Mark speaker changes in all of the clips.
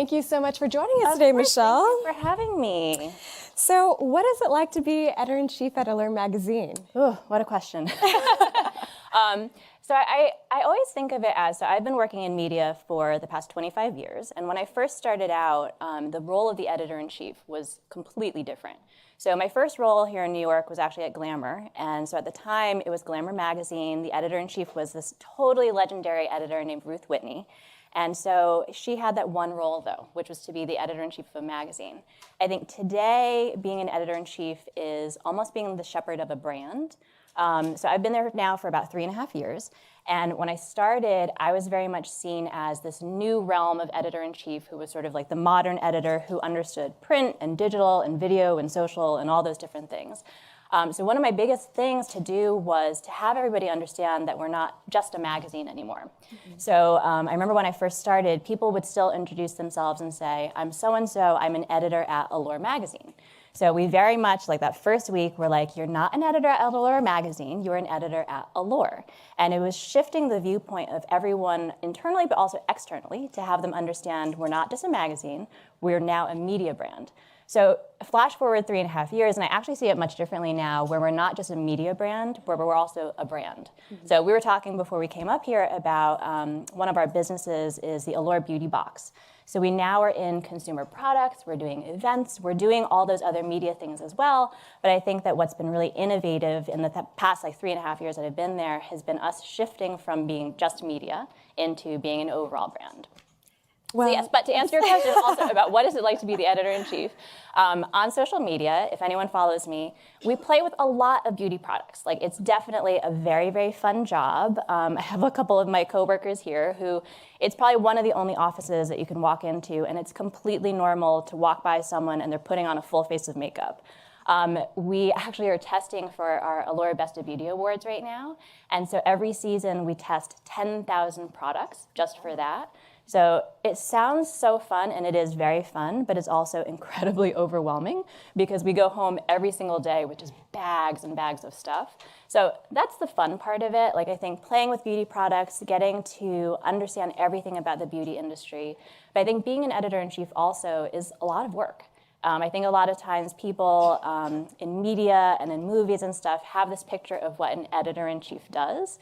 Speaker 1: Thank you so much for joining us today, Michelle.
Speaker 2: Thank you for having me.
Speaker 1: So what is it like to be editor-in-chief at Allure magazine?
Speaker 2: Ooh, what a question. So I always think of it as, so I've been working in media for the past 25 years, and when I first started out, the role of the editor-in-chief was completely different. So my first role here in New York was actually at Glamour, and so at the time it was Glamour magazine. The editor-in-chief was this totally legendary editor named Ruth Whitney, and so she had that one role though, which was to be the editor-in-chief of a magazine. I think today being an editor-in-chief is almost being the shepherd of a brand. So I've been there now for about 3.5 years. And when I started, I was very much seen as this new realm of editor-in-chief who was sort of like the modern editor who understood print and digital and video and social and all those different things. So one of my biggest things to do was to have everybody understand that we're not just a magazine anymore. Mm-hmm. So I remember when I first started, people would still introduce themselves and say, I'm so-and-so, I'm an editor at Allure magazine. So we very much, like that first week, we're like, you're not an editor at Allure magazine, you're an editor at Allure. And it was shifting the viewpoint of everyone internally, but also externally, to have them understand we're not just a magazine, we're now a media brand. So flash forward 3.5 years, and I actually see it much differently now, where we're not just a media brand, but we're also a brand. Mm-hmm. So we were talking before we came up here about one of our businesses is the Allure Beauty Box. So we now are in consumer products, we're doing events, we're doing all those other media things as well. But I think that what's been really innovative in the past 3.5 years that I've been there has been us shifting from being just media into being an overall brand. Well, so yes, but to answer your question also about what is it like to be the editor-in-chief, on social media, if anyone follows me, we play with a lot of beauty products. Like, it's definitely a very, very fun job. I have a couple of my coworkers here who, it's probably one of the only offices that you can walk into, and it's completely normal to walk by someone and they're putting on a full face of makeup. We actually are testing for our Allure Best of Beauty Awards right now, and so every season we test 10,000 products just for that. So it sounds so fun, and it is very fun, but it's also incredibly overwhelming because we go home every single day with just bags and bags of stuff. So that's the fun part of it. Like, I think playing with beauty products, getting to understand everything about the beauty industry. But I think being an editor-in-chief also is a lot of work. I think a lot of times people in media and in movies and stuff have this picture of what an editor-in-chief does.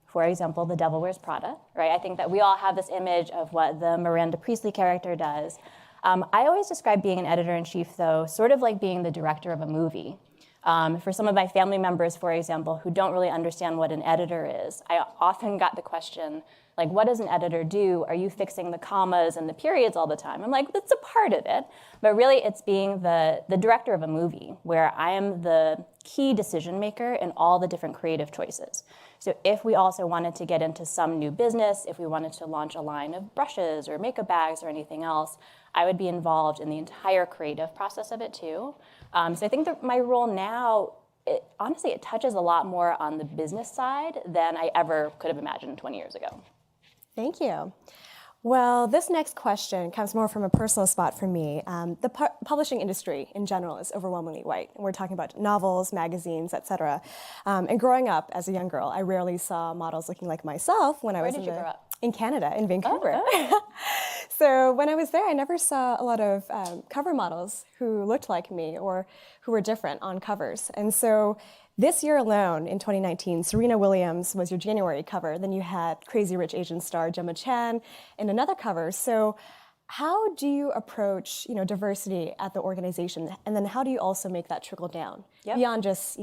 Speaker 2: For example, The Devil Wears Prada, right? I think that we all have this image of what the Miranda Priestley character does. I always describe being an editor-in-chief, though, sort of like being the director of a movie. For some of my family members, for example, who don't really understand what an editor is, I often got the question, like, what does an editor do? Are you fixing the commas and the periods all the time? I'm like, that's a part of it. But really, it's being the director of a movie, where I am the key decision maker in all the different creative choices. So if we also wanted to get into some new business, if we wanted to launch a line of brushes or makeup bags or anything else, I would be involved in the entire creative process of it too. So I think that my role now, honestly, it touches a lot more on the business side than I ever could have imagined 20 years ago.
Speaker 1: Thank you. Well, this next question comes more from a personal spot for me. The publishing industry in general is overwhelmingly white. And we're talking about novels, magazines, et cetera. And growing up as a young girl, I rarely saw models looking like myself when I was in Canada, in Vancouver. Oh. So when I was there, I never saw a lot of cover models who looked like me or who were different on covers. And so this year alone, in 2019, Serena Williams was your January cover. Then you had Crazy Rich Asian star Gemma Chan in another cover. So how do you approach, diversity at the organization? And then how do you also make that trickle down beyond just,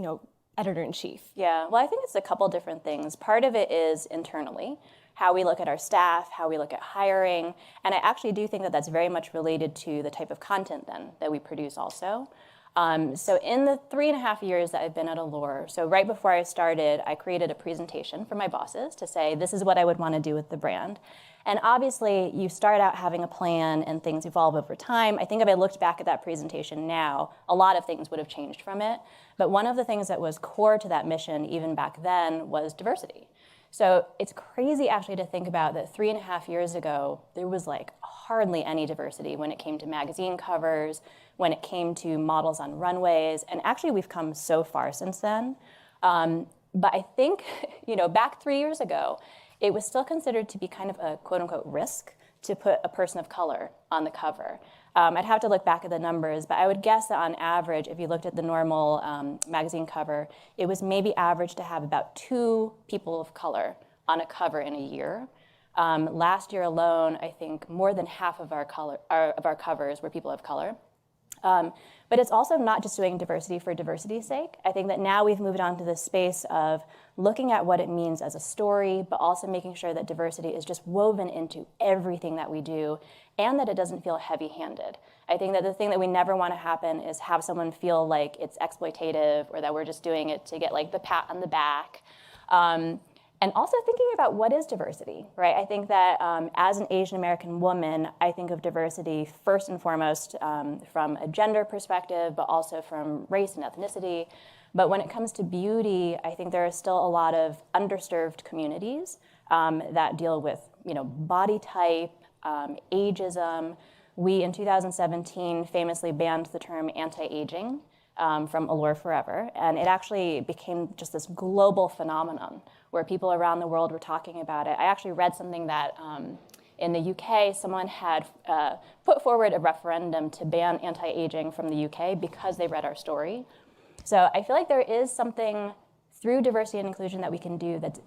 Speaker 1: editor-in-chief?
Speaker 2: Yeah, well, I think it's a couple different things. Part of it is internally, how we look at our staff, how we look at hiring. And I actually do think that that's very much related to the type of content then that we produce also. So in the 3.5 years that I've been at Allure, so right before I started, I created a presentation for my bosses to say, this is what I would want to do with the brand. And obviously, you start out having a plan and things evolve over time. I think if I looked back at that presentation now, a lot of things would have changed from it. But one of the things that was core to that mission, even back then, was diversity. So it's crazy actually to think about that 3.5 years ago, there was like hardly any diversity when it came to magazine covers, when it came to models on runways, and actually we've come so far since then. But I think, back 3 years ago, it was still considered to be kind of a quote unquote risk to put a person of color on the cover. I'd have to look back at the numbers, but I would guess that on average, if you looked at the normal magazine cover, it was maybe average to have about 2 people of color on a cover in a year. Last year alone, I think more than half of our covers were people of color. But it's also not just doing diversity for diversity's sake. I think that now we've moved on to this space of looking at what it means as a story, but also making sure that diversity is just woven into everything that we do and that it doesn't feel heavy-handed. I think that the thing that we never want to happen is have someone feel like it's exploitative or that we're just doing it to get like the pat on the back. And also thinking about what is diversity, right? I think that as an Asian American woman, I think of diversity first and foremost from a gender perspective, but also from race and ethnicity. But when it comes to beauty, I think there are still a lot of underserved communities that deal with, body type, ageism. We, in 2017, famously banned the term anti-aging from Allure Forever, and it actually became just this global phenomenon where people around the world were talking about it. I actually read something that in the UK, someone had put forward a referendum to ban anti-aging from the UK because they read our story. So I feel like there is something through diversity and inclusion that we can do that's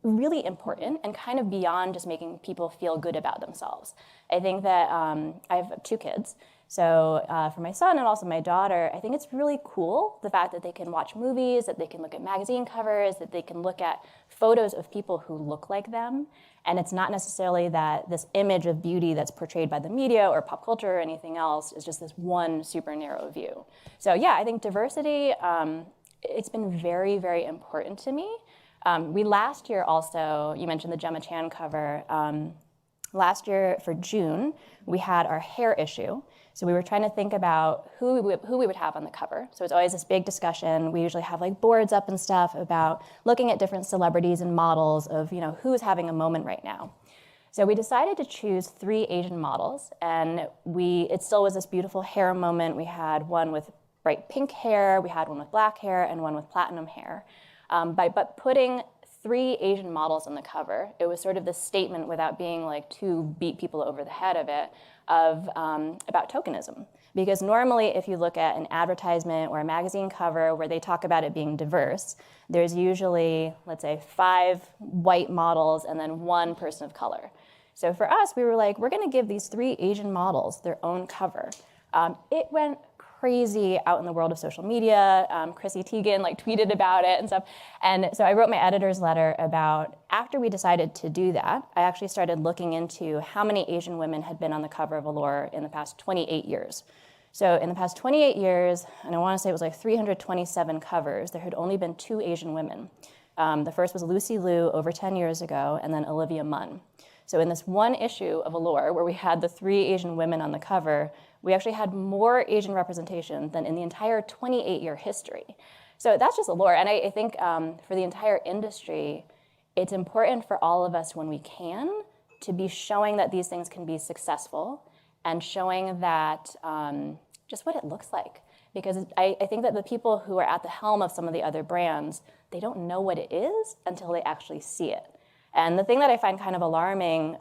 Speaker 2: really important and kind of beyond just making people feel good about themselves. I think that I have 2 kids. So for my son and also my daughter, I think it's really cool, the fact that they can watch movies, that they can look at magazine covers, that they can look at photos of people who look like them. And it's not necessarily that this image of beauty that's portrayed by the media or pop culture or anything else is just this one super narrow view. So yeah, I think diversity, it's been very, very important to me. We last year also, you mentioned the Gemma Chan cover, last year for June, we had our hair issue. So we were trying to think about who we would have on the cover. So it's always this big discussion. We usually have like boards up and stuff about looking at different celebrities and models of who's having a moment right now. So we decided to choose 3 Asian models, and it still was this beautiful hair moment. We had one with bright pink hair, we had one with black hair, and one with platinum hair. But putting 3 Asian models on the cover, it was sort of this statement without being like to beat people over the head of it, about tokenism. Because normally if you look at an advertisement or a magazine cover where they talk about it being diverse, there's usually, let's say, 5 white models and then 1 person of color. So for us, we were like, we're gonna give these 3 Asian models their own cover. It went crazy out in the world of social media. Chrissy Teigen tweeted about it and stuff. And so I wrote my editor's letter about, after we decided to do that, I actually started looking into how many Asian women had been on the cover of Allure in the past 28 years. So in the past 28 years, and I want to say it was like 327 covers, there had only been 2 Asian women. The first was Lucy Liu over 10 years ago, and then Olivia Munn. So in this one issue of Allure, where we had the 3 Asian women on the cover, we actually had more Asian representation than in the entire 28-year history. So that's just Allure. And I think for the entire industry, it's important for all of us when we can to be showing that these things can be successful and showing that just what it looks like. Because I think that the people who are at the helm of some of the other brands, they don't know what it is until they actually see it. And the thing that I find kind of alarming,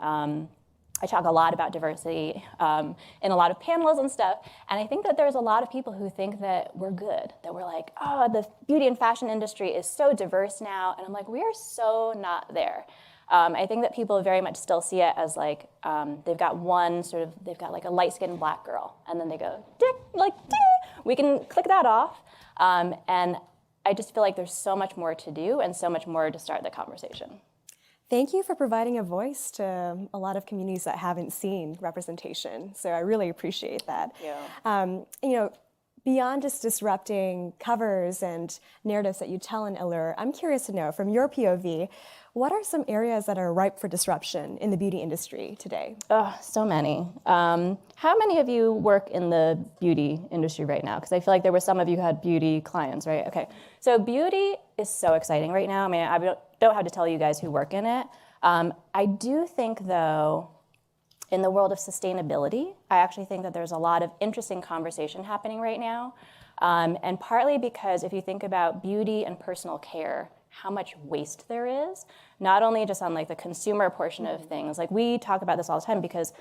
Speaker 2: I talk a lot about diversity in a lot of panels and stuff, and I think that there's a lot of people who think that we're good, that we're like, oh, the beauty and fashion industry is so diverse now, and I'm like, we are so not there. I think that people very much still see it as like, they've got like a light-skinned black girl, and then they go, ding, we can click that off, and I just feel like there's so much more to do and so much more to start the conversation.
Speaker 1: Thank you for providing a voice to a lot of communities that haven't seen representation. So I really appreciate that.
Speaker 2: Yeah.
Speaker 1: Beyond just disrupting covers and narratives that you tell in Allure, I'm curious to know, from your POV, what are some areas that are ripe for disruption in the beauty industry today?
Speaker 2: Oh, so many. How many of you work in the beauty industry right now? Because I feel like there were some of you who had beauty clients, right? Okay. So beauty is so exciting right now. I mean, I don't have to tell you guys who work in it. I do think, though, in the world of sustainability, I actually think that there's a lot of interesting conversation happening right now. And partly because if you think about beauty and personal care how much waste there is, not only just on like the consumer portion of things. Like we talk about this all the time because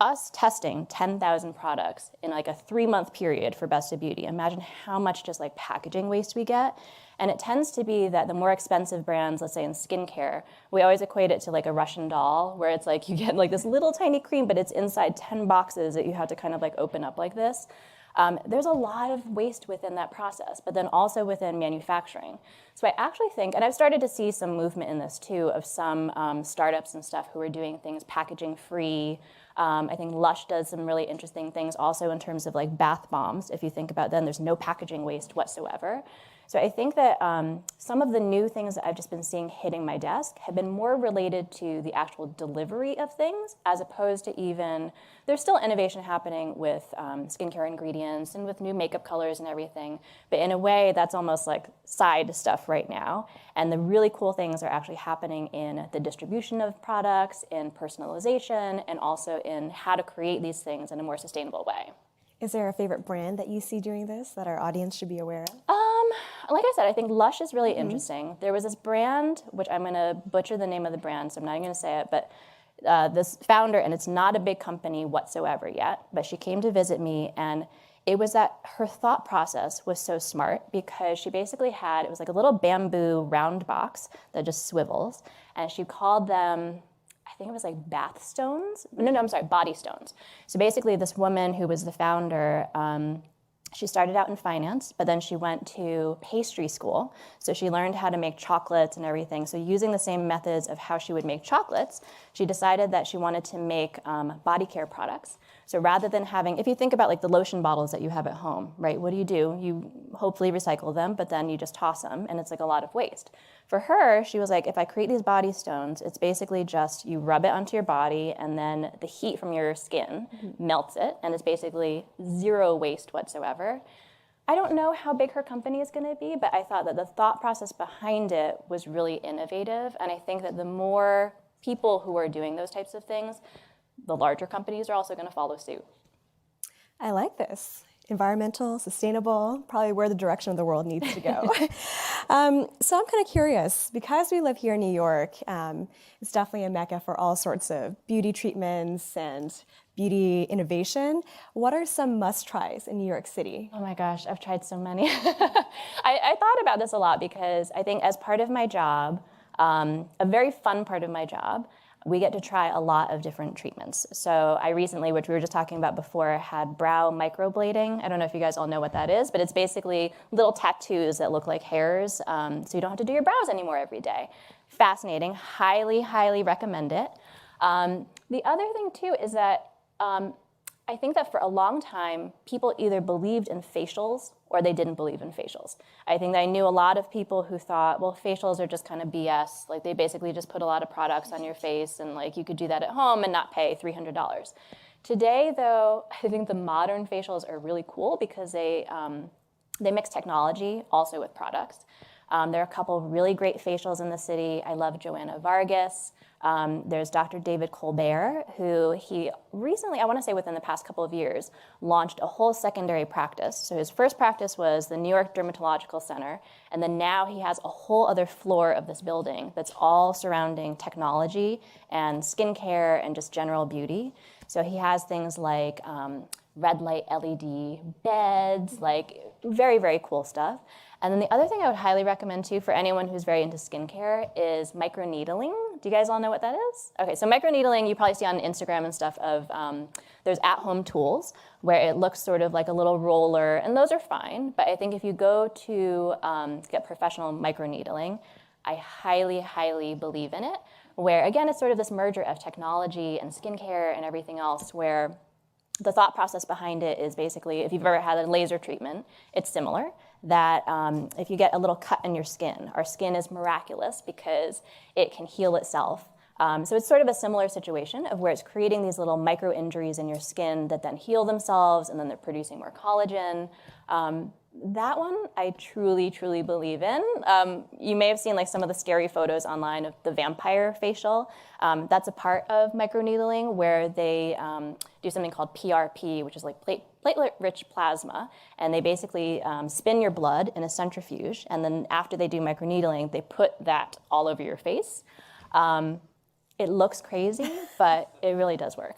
Speaker 2: us testing 10,000 products in like a 3-month period for Best of Beauty, imagine how much just like packaging waste we get. And it tends to be that the more expensive brands, let's say in skincare, we always equate it to like a Russian doll, where it's like you get like this little tiny cream, but it's inside 10 boxes that you have to kind of like open up like this. There's a lot of waste within that process, but then also within manufacturing. So I actually think, and I've started to see some movement in this too, of some startups and stuff who are doing things packaging free. I think Lush does some really interesting things also in terms of like bath bombs. If you think about them, there's no packaging waste whatsoever. So I think that some of the new things that I've just been seeing hitting my desk have been more related to the actual delivery of things, as opposed to even, there's still innovation happening with skincare ingredients and with new makeup colors and everything, but in a way that's almost like side stuff right now. And the really cool things are actually happening in the distribution of products, in personalization, and also in how to create these things in a more sustainable way.
Speaker 1: Is there a favorite brand that you see doing this that our audience should be aware of?
Speaker 2: Like I said, I think Lush is really interesting. There was this brand, which I'm going to butcher the name of the brand, so I'm not even going to say it, but this founder, and it's not a big company whatsoever yet, but she came to visit me, and it was that her thought process was so smart because she basically had, it was like a little bamboo round box that just swivels, and she called them, I think it was like bath stones. No, I'm sorry, body stones. So basically this woman who was the founder, she started out in finance, but then she went to pastry school. So she learned how to make chocolates and everything. So using the same methods of how she would make chocolates, she decided that she wanted to make body care products. So rather than having, if you think about like the lotion bottles that you have at home, right? What do? You hopefully recycle them, but then you just toss them, and it's like a lot of waste. For her, she was like, if I create these body stones, it's basically just you rub it onto your body, and then the heat from your skin melts it, and it's basically zero waste whatsoever. I don't know how big her company is going to be, but I thought that the thought process behind it was really innovative, and I think that the more people who are doing those types of things, the larger companies are also going to follow suit.
Speaker 1: I like this. Environmental, sustainable, probably where the direction of the world needs to go. So I'm kind of curious, because we live here in New York, it's definitely a mecca for all sorts of beauty treatments and beauty innovation. What are some must-tries in New York City?
Speaker 2: Oh my gosh, I've tried so many. I thought about this a lot because I think as part of my job, a very fun part of my job, we get to try a lot of different treatments. So I recently, which we were just talking about before, had brow microblading. I don't know if you guys all know what that is, but it's basically little tattoos that look like hairs, so you don't have to do your brows anymore every day. Fascinating, highly, highly recommend it. The other thing too is that I think that for a long time, people either believed in facials or they didn't believe in facials. I think that I knew a lot of people who thought, well, facials are just kind of BS. Like they basically just put a lot of products on your face and like you could do that at home and not pay $300. Today, though, I think the modern facials are really cool because they mix technology also with products. There are a couple of really great facials in the city. I love Joanna Vargas. There's Dr. David Colbert, who he recently, I want to say within the past couple of years, launched a whole secondary practice. So his first practice was the New York Dermatological Center, and then now he has a whole other floor of this building that's all surrounding technology and skincare and just general beauty. So he has things like red light LED beds, like very, very cool stuff. And then the other thing I would highly recommend too for anyone who's very into skincare is microneedling. Do you guys all know what that is? Okay, so microneedling you probably see on Instagram and stuff of, there's at-home tools where it looks sort of like a little roller, and those are fine. But I think if you go to get professional microneedling, I highly, highly believe in it, where again, it's sort of this merger of technology and skincare and everything else where the thought process behind it is basically, if you've ever had a laser treatment, it's similar, that if you get a little cut in your skin, our skin is miraculous because it can heal itself. So it's sort of a similar situation of where it's creating these little micro injuries in your skin that then heal themselves, and then they're producing more collagen. That one I truly, truly believe in. You may have seen like some of the scary photos online of the vampire facial. That's a part of microneedling where they do something called PRP, which is like platelet-rich plasma, and they basically spin your blood in a centrifuge, and then after they do microneedling, they put that all over your face. It looks crazy, but it really does work.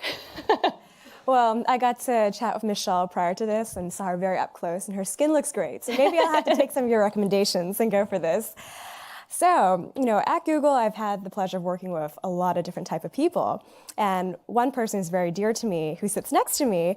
Speaker 1: Well, I got to chat with Michelle prior to this and saw her very up close, and her skin looks great. So maybe I'll have to take some of your recommendations and go for this. So, at Google, I've had the pleasure of working with a lot of different type of people. And one person who's very dear to me, who sits next to me,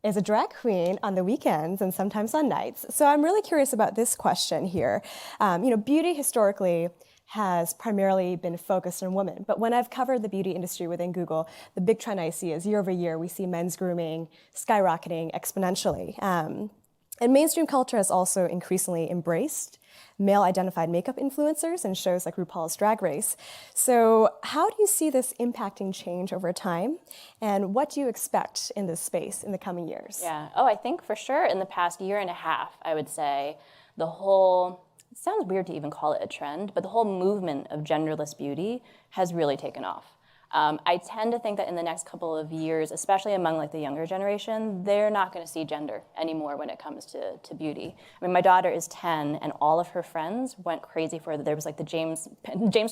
Speaker 1: is a drag queen on the weekends and sometimes on nights. So I'm really curious about this question here. Beauty historically has primarily been focused on women. But when I've covered the beauty industry within Google, the big trend I see is year over year, we see men's grooming skyrocketing exponentially. And mainstream culture has also increasingly embraced male-identified makeup influencers and shows like RuPaul's Drag Race. So how do you see this impacting change over time? And what do you expect in this space in the coming years?
Speaker 2: Yeah. Oh, I think for sure in the past year and a half, I would say the whole, it sounds weird to even call it a trend, but the whole movement of genderless beauty has really taken off. I tend to think that in the next couple of years, especially among like the younger generation, they're not going to see gender anymore when it comes to beauty. I mean, my daughter is 10, and all of her friends went crazy for it. There was like the James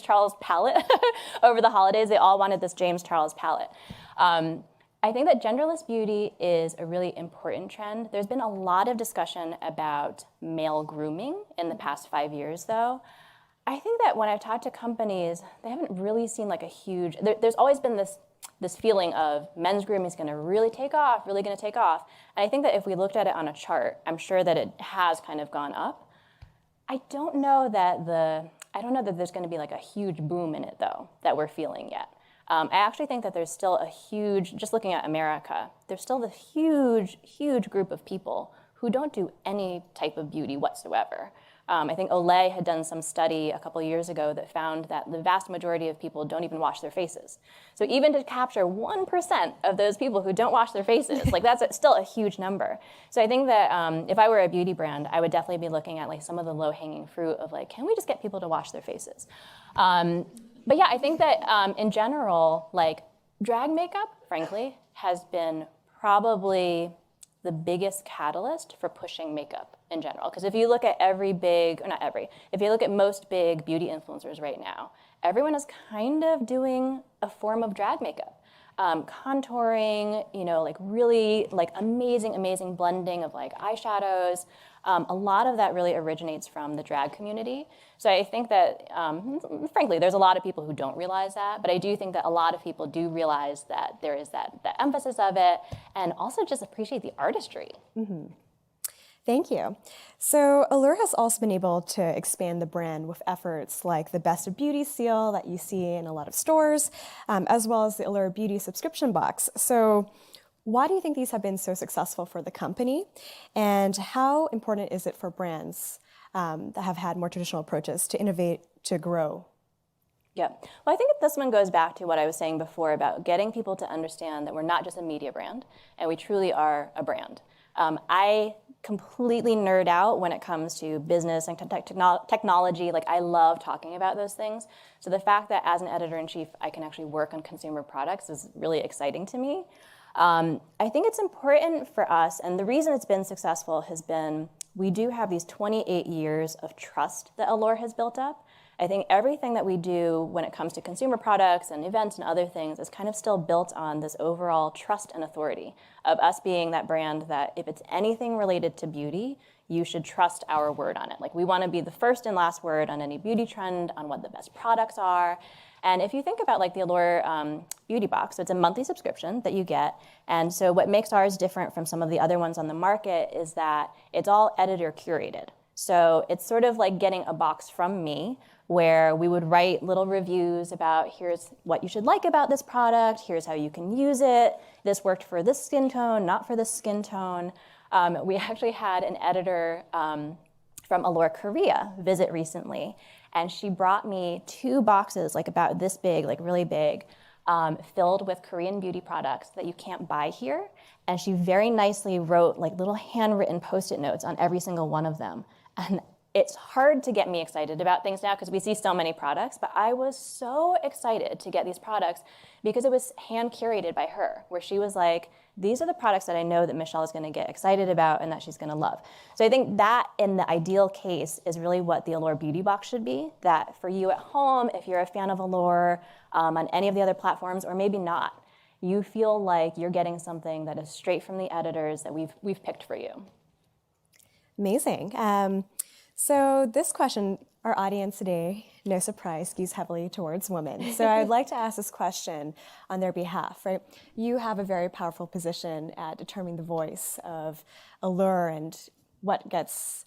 Speaker 2: Charles palette over the holidays. They all wanted this James Charles palette. I think that genderless beauty is a really important trend. There's been a lot of discussion about male grooming in the past 5 years, though. I think that when I've talked to companies, they haven't really seen like a huge, there's always been this feeling of men's grooming is gonna really take off, really gonna take off. And I think that if we looked at it on a chart, I'm sure that it has kind of gone up. I don't know that there's gonna be like a huge boom in it though, that we're feeling yet. I actually think that there's still a huge, just looking at America, there's still this huge group of people who don't do any type of beauty whatsoever. I think Olay had done some study a couple years ago that found that the vast majority of people don't even wash their faces. So even to capture 1% of those people who don't wash their faces, like that's still a huge number. So I think that if I were a beauty brand, I would definitely be looking at like some of the low-hanging fruit of like, can we just get people to wash their faces? But yeah, I think that in general, like drag makeup, frankly, has been probably the biggest catalyst for pushing makeup in general. Because if you look at if you look at most big beauty influencers right now, everyone is kind of doing a form of drag makeup. Contouring, like really like amazing blending of like eyeshadows. A lot of that really originates from the drag community. So I think that, frankly, there's a lot of people who don't realize that, but I do think that a lot of people do realize that there is that emphasis of it, and also just appreciate the artistry.
Speaker 1: Mm-hmm. Thank you. So Allure has also been able to expand the brand with efforts like the Best of Beauty seal that you see in a lot of stores, as well as the Allure Beauty subscription box. So why do you think these have been so successful for the company? And how important is it for brands that have had more traditional approaches to innovate, to grow?
Speaker 2: Yeah. Well, I think this one goes back to what I was saying before about getting people to understand that we're not just a media brand, and we truly are a brand. I completely nerd out when it comes to business and technology. Like, I love talking about those things. So the fact that as an editor-in-chief, I can actually work on consumer products is really exciting to me. I think it's important for us, and the reason it's been successful has been we do have these 28 years of trust that Allure has built up. I think everything that we do when it comes to consumer products and events and other things is kind of still built on this overall trust and authority of us being that brand that if it's anything related to beauty, you should trust our word on it. Like, we want to be the first and last word on any beauty trend, on what the best products are. And if you think about like the Allure Beauty Box, so it's a monthly subscription that you get. And so what makes ours different from some of the other ones on the market is that it's all editor curated. So it's sort of like getting a box from me where we would write little reviews about here's what you should like about this product, here's how you can use it, this worked for this skin tone, not for this skin tone. We actually had an editor from Allure Korea visit recently, and she brought me 2 boxes like about this big, like really big, filled with Korean beauty products that you can't buy here. And she very nicely wrote like little handwritten Post-it notes on every single one of them. And it's hard to get me excited about things now because we see so many products, but I was so excited to get these products because it was hand curated by her, where she was like, these are the products that I know that Michelle is going to get excited about and that she's going to love. So I think that in the ideal case is really what the Allure Beauty Box should be, that for you at home, if you're a fan of Allure on any of the other platforms, or maybe not, you feel like you're getting something that is straight from the editors that we've picked for you.
Speaker 1: Amazing. So this question, our audience today, no surprise, skews heavily towards women. So I'd like to ask this question on their behalf, right? You have a very powerful position at determining the voice of Allure and what gets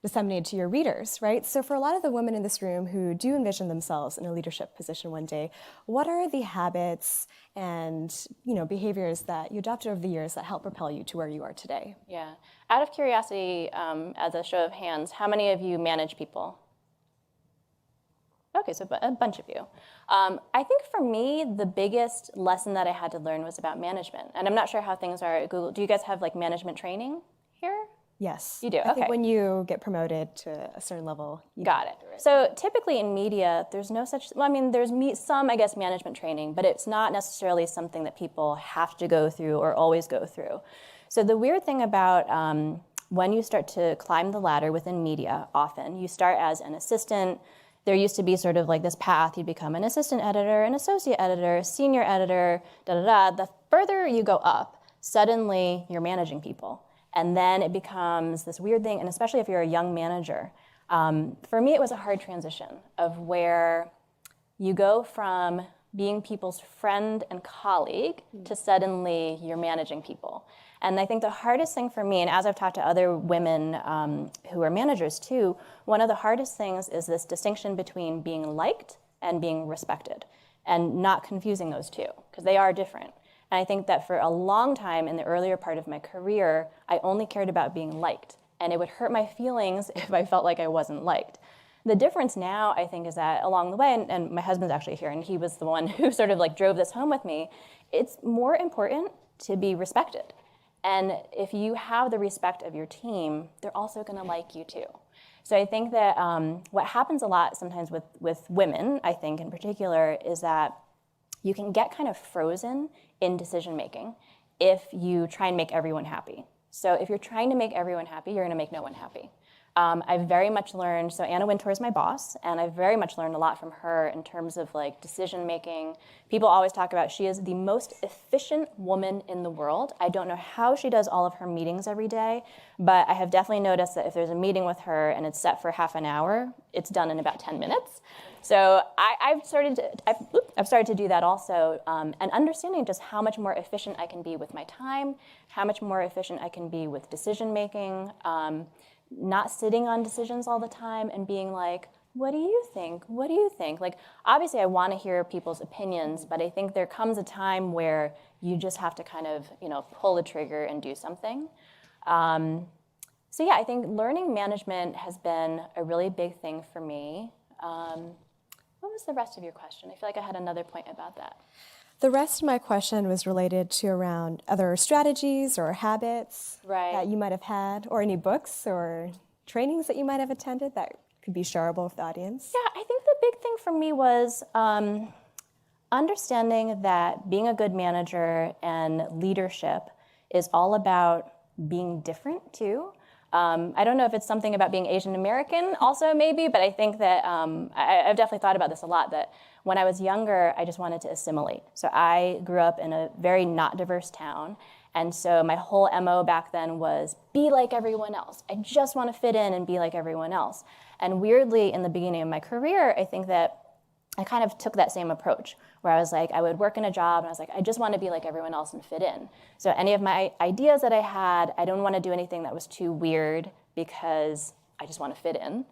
Speaker 1: disseminated to your readers, right? So for a lot of the women in this room who do envision themselves in a leadership position one day, what are the habits and behaviors that you adopted over the years that help propel you to where you are today?
Speaker 2: Yeah. Out of curiosity, as a show of hands, how many of you manage people? Okay, so a bunch of you. I think for me, the biggest lesson that I had to learn was about management. And I'm not sure how things are at Google. Do you guys have like management training here?
Speaker 1: Yes.
Speaker 2: You do,
Speaker 1: I think
Speaker 2: okay.
Speaker 1: when you get promoted to a certain level, you
Speaker 2: Got it. So typically in media, there's no such, there's some, I guess, management training, but it's not necessarily something that people have to go through or always go through. So the weird thing about when you start to climb the ladder within media, often, you start as an assistant. There used to be sort of like this path, you become an assistant editor, an associate editor, senior editor, da-da-da. The further you go up, suddenly you're managing people. And then it becomes this weird thing, and especially if you're a young manager. For me, it was a hard transition of where you go from being people's friend and colleague to suddenly you're managing people. And I think the hardest thing for me, and as I've talked to other women who are managers too, one of the hardest things is this distinction between being liked and being respected, and not confusing those two, because they are different. And I think that for a long time in the earlier part of my career, I only cared about being liked. And it would hurt my feelings if I felt like I wasn't liked. The difference now, I think, is that along the way, and my husband's actually here, and he was the one who sort of like drove this home with me, it's more important to be respected. And if you have the respect of your team, they're also going to like you too. So I think that what happens a lot sometimes with women, I think in particular, is that you can get kind of frozen in decision making if you try and make everyone happy. So if you're trying to make everyone happy, you're going to make no one happy. I've very much learned, so Anna Wintour is my boss, and I've very much learned a lot from her in terms of like decision making. People always talk about she is the most efficient woman in the world. I don't know how she does all of her meetings every day, but I have definitely noticed that if there's a meeting with her and it's set for half an hour, it's done in about 10 minutes. So I've started to do that also, and understanding just how much more efficient I can be with my time, how much more efficient I can be with decision making, not sitting on decisions all the time and being like, what do you think? What do you think? Like, obviously I want to hear people's opinions, but I think there comes a time where you just have to kind of, pull the trigger and do something. So yeah, I think learning management has been a really big thing for me. What was the rest of your question? I feel like I had another point about that.
Speaker 1: The rest of my question was related to around other strategies or habits that you might have had, or any books or trainings that you might have attended that could be shareable with the audience.
Speaker 2: Yeah, I think the big thing for me was understanding that being a good manager and leadership is all about being different too. I don't know if it's something about being Asian American also maybe, but I think that I've definitely thought about this a lot, that when I was younger, I just wanted to assimilate. So I grew up in a very not diverse town, and so my whole MO back then was be like everyone else. I just want to fit in and be like everyone else. And weirdly, in the beginning of my career, I think that I kind of took that same approach, where I was like, I would work in a job and I was like, I just want to be like everyone else and fit in. So any of my ideas that I had, I don't want to do anything that was too weird because I just want to fit in.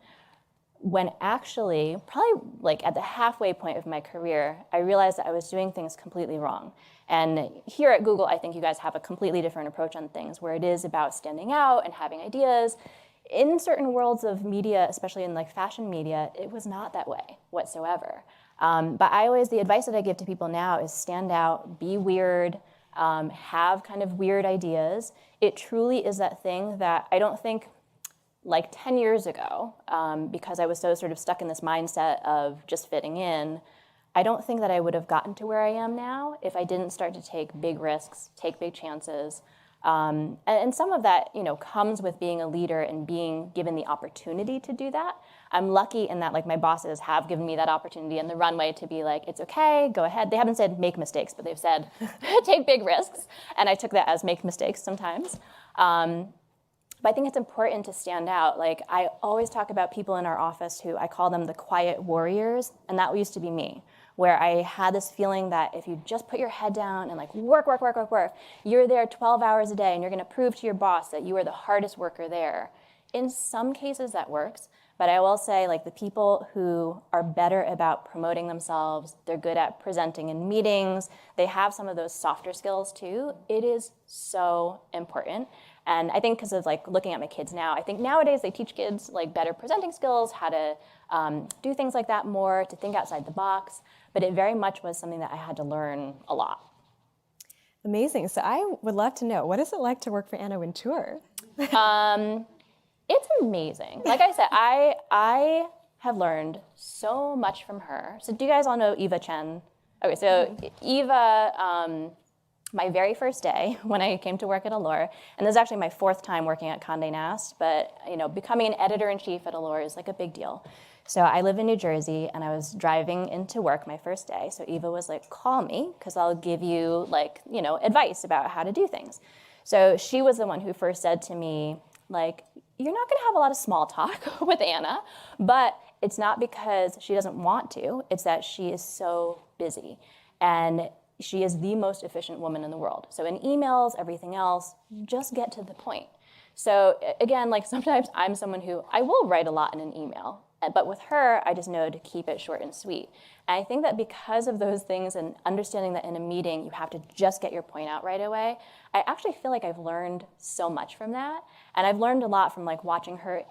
Speaker 2: When actually, probably like at the halfway point of my career, I realized that I was doing things completely wrong. And here at Google, I think you guys have a completely different approach on things, where it is about standing out and having ideas. In certain worlds of media, especially in like fashion media, it was not that way whatsoever. But the advice that I give to people now is stand out, be weird, have kind of weird ideas. It truly is that thing that I don't think like 10 years ago, because I was so sort of stuck in this mindset of just fitting in, I don't think that I would have gotten to where I am now if I didn't start to take big risks, take big chances. And some of that, comes with being a leader and being given the opportunity to do that. I'm lucky in that, like, my bosses have given me that opportunity and the runway to be like, it's okay, go ahead. They haven't said make mistakes, but they've said take big risks. And I took that as make mistakes sometimes. But I think it's important to stand out. Like, I always talk about people in our office who I call them the quiet warriors, and that used to be me, where I had this feeling that if you just put your head down and like work, you're there 12 hours a day and you're gonna prove to your boss that you are the hardest worker there. In some cases that works, but I will say, like, the people who are better about promoting themselves, they're good at presenting in meetings, they have some of those softer skills too. It is so important. And I think because of like looking at my kids now, I think nowadays they teach kids like better presenting skills, how to do things like that more, to think outside the box. But it very much was something that I had to learn a lot.
Speaker 1: Amazing. So I would love to know, what is it like to work for Anna Wintour?
Speaker 2: It's amazing. Like I said, I have learned so much from her. So do you guys all know Eva Chen? Okay, so Eva, my very first day when I came to work at Allure, and this is actually my 4th time working at Condé Nast, but becoming an editor-in-chief at Allure is like a big deal. So I live in New Jersey, and I was driving into work my first day. So Eva was like, call me, because I'll give you advice about how to do things. So she was the one who first said to me, like, you're not gonna have a lot of small talk with Anna, but it's not because she doesn't want to, it's that she is so busy. And she is the most efficient woman in the world. So in emails, everything else, just get to the point. So again, like, sometimes I'm someone who I will write a lot in an email, but with her, I just know to keep it short and sweet. And I think that because of those things and understanding that in a meeting you have to just get your point out right away, I actually feel like I've learned so much from that. And I've learned a lot from like watching her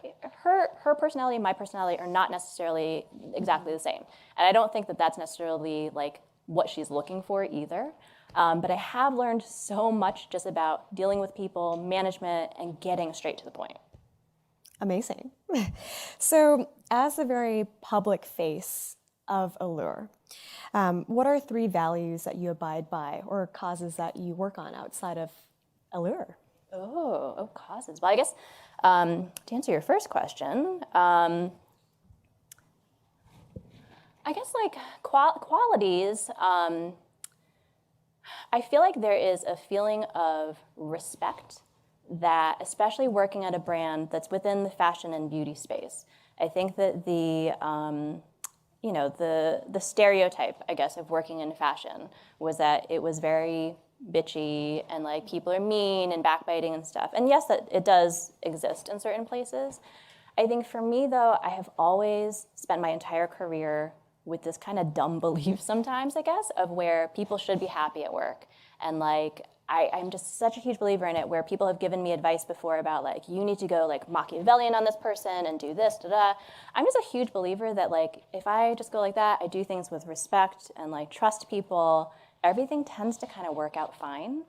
Speaker 2: personality and my personality are not necessarily exactly the same. And I don't think that that's necessarily like what she's looking for either. But I have learned so much just about dealing with people, management, and getting straight to the point.
Speaker 1: Amazing. So as a very public face of Allure, what are 3 values that you abide by or causes that you work on outside of Allure?
Speaker 2: Oh, causes. Well, I guess to answer your first question, I guess like qualities, I feel like there is a feeling of respect that, especially working at a brand that's within the fashion and beauty space, I think that the stereotype, I guess, of working in fashion was that it was very bitchy and like people are mean and backbiting and stuff. And yes, that it does exist in certain places. I think for me, though, I have always spent my entire career with this kind of dumb belief sometimes, I guess, of where people should be happy at work. And like, I'm just such a huge believer in it, where people have given me advice before about like, you need to go like Machiavellian on this person and do this, da-da. I'm just a huge believer that like, if I just go like that, I do things with respect and like trust people, everything tends to kind of work out fine.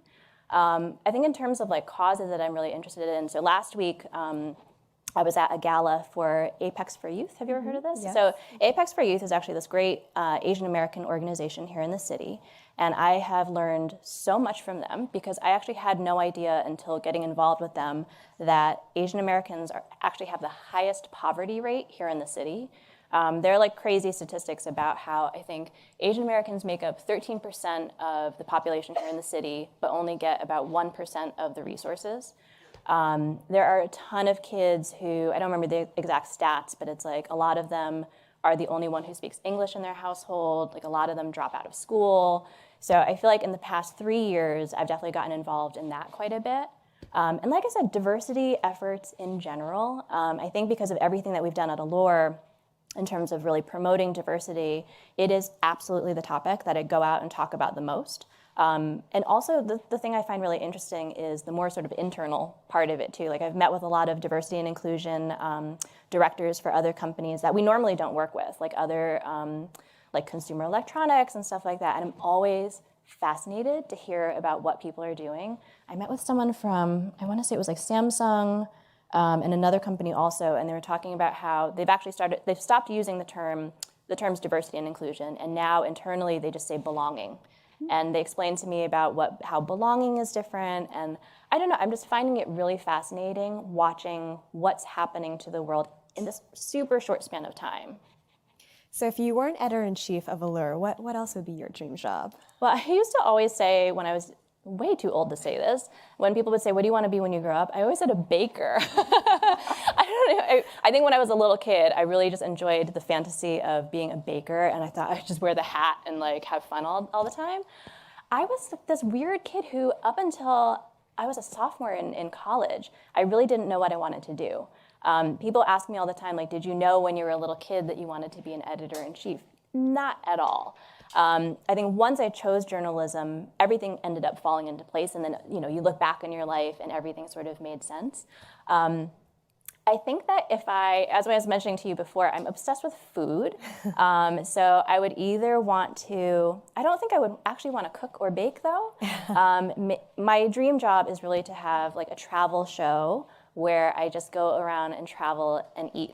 Speaker 2: I think in terms of like causes that I'm really interested in, so last week, I was at a gala for Apex for Youth. Have you ever heard of this?
Speaker 1: Yes.
Speaker 2: So Apex for Youth is actually this great Asian American organization here in the city. And I have learned so much from them because I actually had no idea until getting involved with them that Asian Americans actually have the highest poverty rate here in the city. There are like crazy statistics about how I think Asian Americans make up 13% of the population here in the city, but only get about 1% of the resources. There are a ton of kids who, I don't remember the exact stats, but it's like a lot of them are the only one who speaks English in their household. Like a lot of them drop out of school. So I feel like in the past 3 years, I've definitely gotten involved in that quite a bit. And like I said, diversity efforts in general. I think because of everything that we've done at Allure in terms of really promoting diversity, it is absolutely the topic that I go out and talk about the most. And also the thing I find really interesting is the more sort of internal part of it too. Like I've met with a lot of diversity and inclusion directors for other companies that we normally don't work with, like other like consumer electronics and stuff like that. And I'm always fascinated to hear about what people are doing. I met with someone from, I want to say it was like Samsung, and another company also, and they were talking about how they've stopped using the terms diversity and inclusion, and now internally they just say belonging. And they explained to me about how belonging is different, and I don't know, I'm just finding it really fascinating watching what's happening to the world in this super short span of time.
Speaker 1: So if you weren't editor-in-chief of Allure, what else would be your dream job?
Speaker 2: Well, I used to always say, when I was way too old to say this, when people would say, what do you want to be when you grow up? I always said a baker. I don't know. I think when I was a little kid, I really just enjoyed the fantasy of being a baker, and I thought I'd just wear the hat and like have fun all the time. I was this weird kid who, up until I was a sophomore in college, I really didn't know what I wanted to do. People ask me all the time, like, did you know when you were a little kid that you wanted to be an editor-in-chief? Not at all. I think once I chose journalism, everything ended up falling into place, and then you look back on your life and everything sort of made sense. I think that as I was mentioning to you before, I'm obsessed with food. So I would either I don't think I would actually want to cook or bake though. My dream job is really to have like a travel show where I just go around and travel and eat.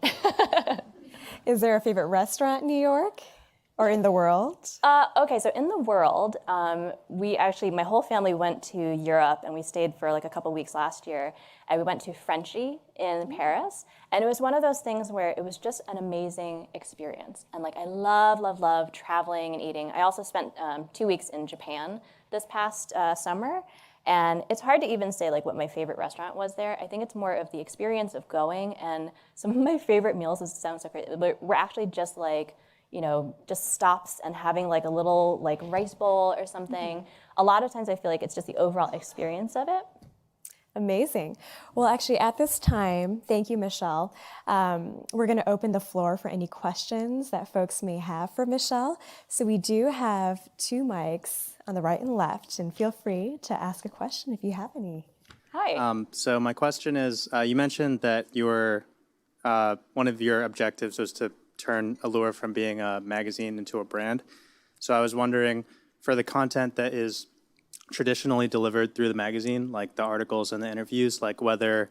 Speaker 1: Is there a favorite restaurant in New York or in the world?
Speaker 2: Okay, so in the world, my whole family went to Europe, and we stayed for like a couple weeks last year. And we went to Frenchy in Paris, and it was one of those things where it was just an amazing experience. And like I love traveling and eating. I also spent 2 weeks in Japan this past summer. And it's hard to even say like what my favorite restaurant was there. I think it's more of the experience of going, and some of my favorite meals, this sounds so crazy, but we're actually just like, just stops and having like a little like rice bowl or something. Mm-hmm. A lot of times I feel like it's just the overall experience of it.
Speaker 1: Amazing. Well, actually, at this time, thank you, Michelle. We're going to open the floor for any questions that folks may have for Michelle. So we do have 2 mics on the right and left, and feel free to ask a question if you have any.
Speaker 2: Hi.
Speaker 3: So my question is, you mentioned that one of your objectives was to turn Allure from being a magazine into a brand. So I was wondering, for the content that is traditionally delivered through the magazine, like the articles and the interviews, like whether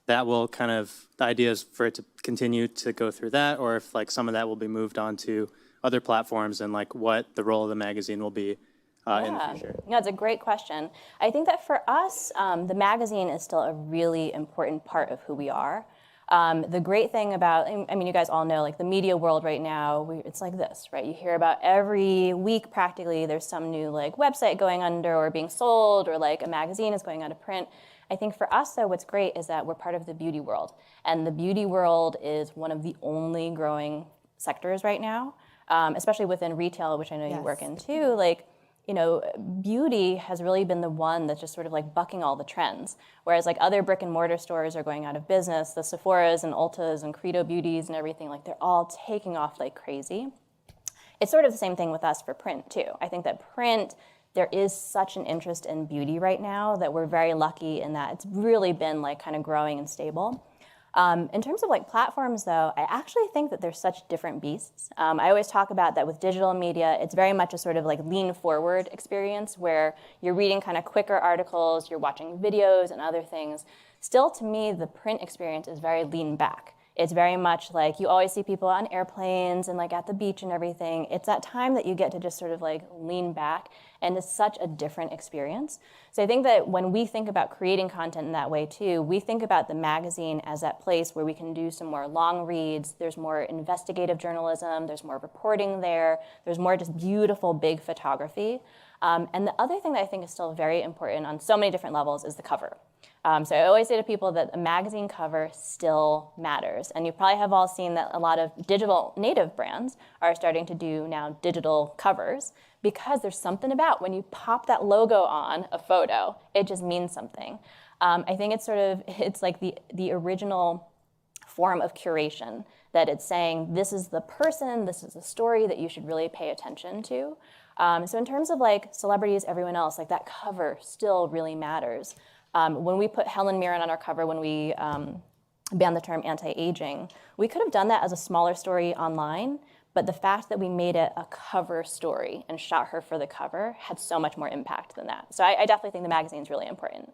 Speaker 3: that will the idea is for it to continue to go through that, or if like some of that will be moved on to other platforms, and like what the role of the magazine will be in the future.
Speaker 2: Yeah, it's a great question. I think that for us, the magazine is still a really important part of who we are. The great thing about, you guys all know, like the media world right now, it's like this, right? You hear about every week practically there's some new like website going under or being sold, or like a magazine is going out of print. I think for us though, what's great is that we're part of the beauty world. And the beauty world is one of the only growing sectors right now, especially within retail, which I know you work in too. Like, beauty has really been the one that's just sort of like bucking all the trends. Whereas like other brick and mortar stores are going out of business, the Sephoras and Ultas and Credo Beauties and everything, like they're all taking off like crazy. It's sort of the same thing with us for print too. I think that print, there is such an interest in beauty right now that we're very lucky in that it's really been like kind of growing and stable. In terms of like platforms though, I actually think that they're such different beasts. I always talk about that with digital media, it's very much a sort of like lean forward experience where you're reading kind of quicker articles, you're watching videos and other things. Still, to me, the print experience is very lean back. It's very much like you always see people on airplanes and like at the beach and everything. It's that time that you get to just sort of like lean back, and it's such a different experience. So I think that when we think about creating content in that way too, we think about the magazine as that place where we can do some more long reads, there's more investigative journalism, there's more reporting there's more just beautiful big photography. And the other thing that I think is still very important on so many different levels is the cover. So I always say to people that a magazine cover still matters. And you probably have all seen that a lot of digital native brands are starting to do now digital covers, because there's something about when you pop that logo on a photo, it just means something. I think it's like the original form of curation, that it's saying this is the person, this is the story that you should really pay attention to. So in terms of like celebrities, everyone else, like that cover still really matters. When we put Helen Mirren on our cover, when we banned the term anti-aging, we could have done that as a smaller story online, but the fact that we made it a cover story and shot her for the cover had so much more impact than that. So I definitely think the magazine's really important.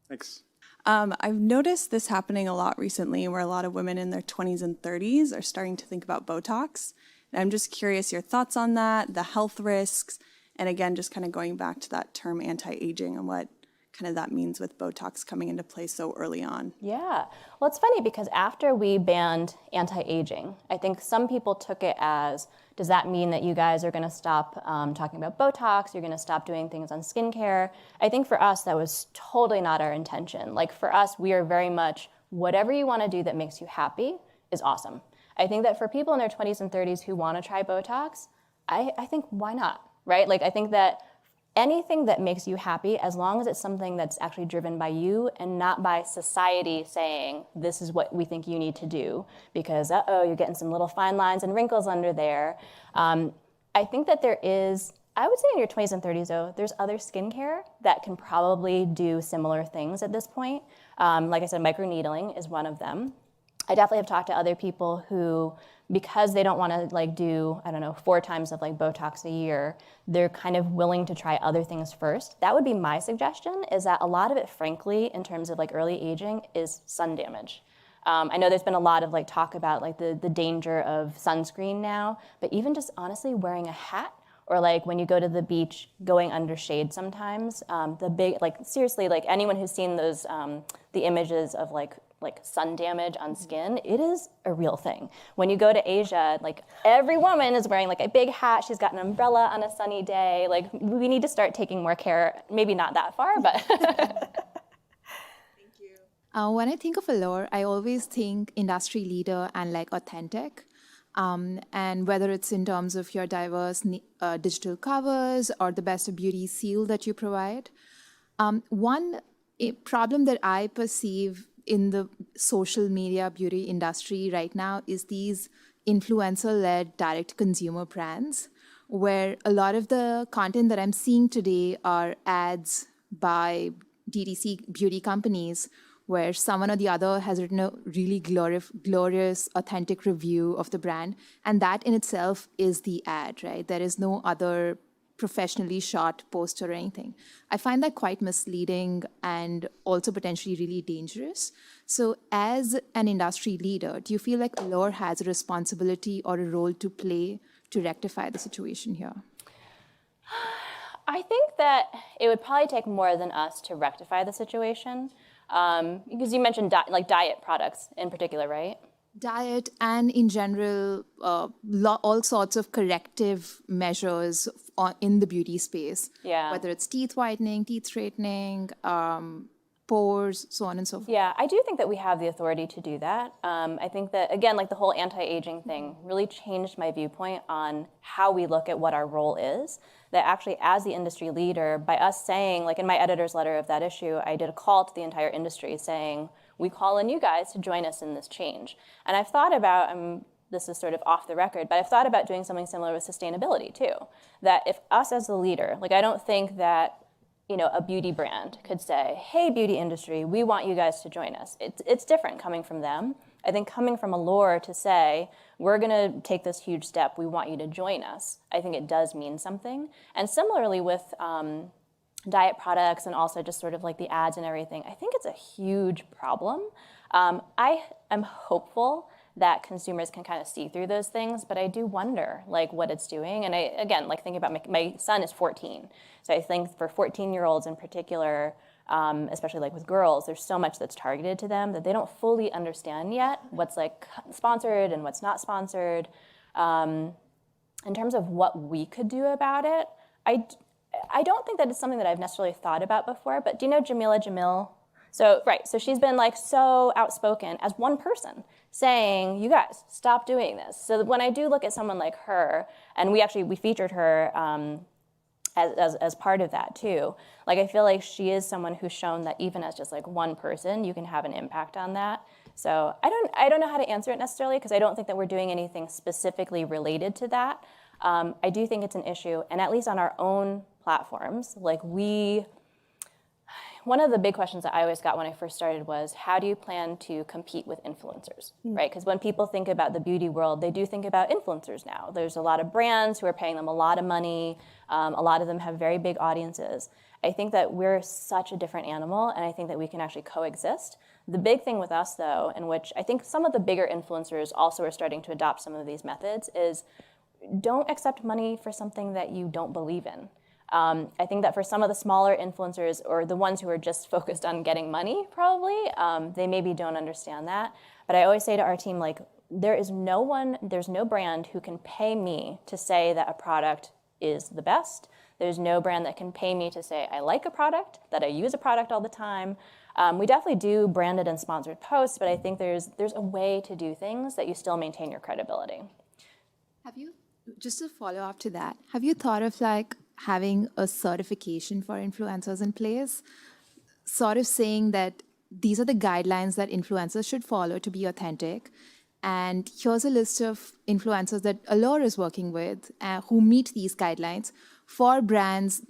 Speaker 3: Thanks.
Speaker 4: I've noticed this happening a lot recently where a lot of women in their 20s and 30s are starting to think about Botox. And I'm just curious your thoughts on that, the health risks, and again, just kind of going back to that term anti-aging and what kind of that means with Botox coming into play so early on.
Speaker 2: Yeah. Well, it's funny because after we banned anti-aging, I think some people took it as, does that mean that you guys are going to stop talking about Botox? You're going to stop doing things on skincare? I think for us, that was totally not our intention. Like for us, we are very much, whatever you want to do that makes you happy is awesome. I think that for people in their 20s and 30s who want to try Botox, I think why not, right? Like I think that anything that makes you happy, as long as it's something that's actually driven by you and not by society saying, this is what we think you need to do, because, you're getting some little fine lines and wrinkles under there. I think that there is, I would say in your 20s and 30s, though, there's other skincare that can probably do similar things at this point. Like I said, microneedling is one of them. I definitely have talked to other people who, because they don't want to like do, 4 times of like Botox a year, they're kind of willing to try other things first. That would be my suggestion, is that a lot of it, frankly, in terms of like early aging, is sun damage. I know there's been a lot of like talk about like the danger of sunscreen now, but even just honestly wearing a hat, or like when you go to the beach, going under shade sometimes, seriously, like anyone who's seen those, the images of like sun damage on skin, it is a real thing. When you go to Asia, like every woman is wearing like a big hat, she's got an umbrella on a sunny day. Like we need to start taking more care, maybe not that far, but.
Speaker 5: Thank you. When I think of Allure, I always think industry leader and like authentic. And whether it's in terms of your diverse digital covers or the Best of Beauty seal that you provide. One problem that I perceive in the social media beauty industry right now is these influencer-led direct consumer brands, where a lot of the content that I'm seeing today are ads by DTC beauty companies where someone or the other has written a really glorious, authentic review of the brand. And that in itself is the ad, right? There is no other professionally shot poster or anything. I find that quite misleading and also potentially really dangerous. So as an industry leader, do you feel like Allure has a responsibility or a role to play to rectify the situation here?
Speaker 2: I think that it would probably take more than us to rectify the situation. Because you mentioned diet products in particular, right?
Speaker 5: Diet and in general, all sorts of corrective measures in the beauty space.
Speaker 2: Yeah.
Speaker 5: Whether it's teeth whitening, teeth straightening, pores, so on and so forth.
Speaker 2: Yeah, I do think that we have the authority to do that. I think that, again, like the whole anti-aging thing really changed my viewpoint on how we look at what our role is. That actually, as the industry leader, by us saying, like in my editor's letter of that issue, I did a call to the entire industry saying, we call on you guys to join us in this change. And I've thought about, this is sort of off the record, but I've thought about doing something similar with sustainability too. That if us as the leader, like I don't think that a beauty brand could say, hey, beauty industry, we want you guys to join us. It's different coming from them. I think coming from Allure to say, we're going to take this huge step, we want you to join us, I think it does mean something. And similarly with diet products and also just sort of like the ads and everything, I think it's a huge problem. I am hopeful that consumers can kind of see through those things, but I do wonder like what it's doing. And I, again, like thinking about my son is 14. So I think for 14-year-olds in particular, especially like with girls, there's so much that's targeted to them that they don't fully understand yet what's like sponsored and what's not sponsored. In terms of what we could do about it, I don't think that it's something that I've necessarily thought about before, but do you know Jamila Jamil? So she's been like so outspoken as one person saying, you guys, stop doing this. So when I do look at someone like her, and we featured her as part of that too, like I feel like she is someone who's shown that even as just like one person, you can have an impact on that. So I don't know how to answer it necessarily because I don't think that we're doing anything specifically related to that. I do think it's an issue, and at least on our own platforms, like one of the big questions that I always got when I first started was, how do you plan to compete with influencers, right? Because when people think about the beauty world, they do think about influencers now. There's a lot of brands who are paying them a lot of money. A lot of them have very big audiences. I think that we're such a different animal, and I think that we can actually coexist. The big thing with us, though, in which I think some of the bigger influencers also are starting to adopt some of these methods, is don't accept money for something that you don't believe in. I think that for some of the smaller influencers, or the ones who are just focused on getting money, probably, they maybe don't understand that. But I always say to our team, like, there's no brand who can pay me to say that a product is the best. There's no brand that can pay me to say I like a product, that I use a product all the time. We definitely do branded and sponsored posts, but I think there's a way to do things that you still maintain your credibility.
Speaker 5: Have you, just to follow up to that, have you thought of like having a certification for influencers in place? Sort of saying that these are the guidelines that influencers should follow to be authentic. And here's a list of influencers that Allure is working with who meet these guidelines for brands,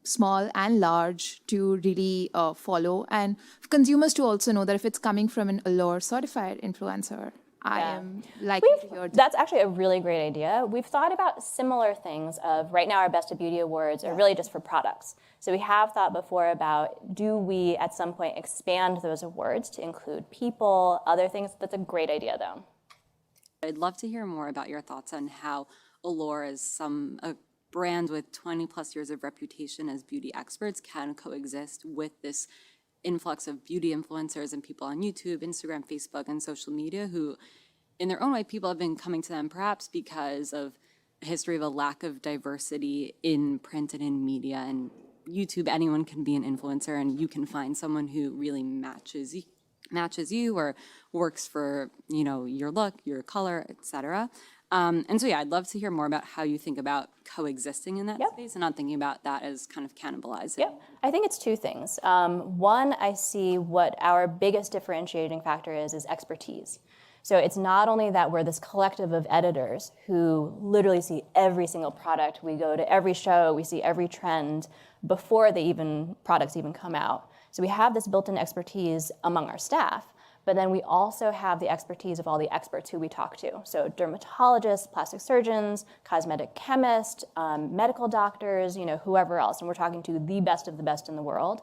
Speaker 5: small and large, to really follow. And for consumers to also know that if it's coming from an Allure certified influencer, I am likely to hear.
Speaker 2: That's actually a really great idea. We've thought about similar things of right now our Best of Beauty Awards are really just for products. So we have thought before about, do we at some point expand those awards to include people, other things? That's a great idea, though.
Speaker 6: I'd love to hear more about your thoughts on how Allure, as a brand with 20 plus years of reputation as beauty experts, can coexist with this influx of beauty influencers and people on YouTube, Instagram, Facebook, and social media who, in their own way, people have been coming to them perhaps because of a history of a lack of diversity in print and in media. And YouTube, anyone can be an influencer, and you can find someone who really matches you or works for, your look, your color, etc. And so, yeah, I'd love to hear more about how you think about coexisting in that space and not thinking about that as kind of cannibalizing.
Speaker 2: Yep. I think it's two things. One, I see what our biggest differentiating factor is expertise. So it's not only that we're this collective of editors who literally see every single product, we go to every show, we see every trend before products even come out. So we have this built-in expertise among our staff. But then we also have the expertise of all the experts who we talk to. So dermatologists, plastic surgeons, cosmetic chemists, medical doctors, whoever else. And we're talking to the best of the best in the world.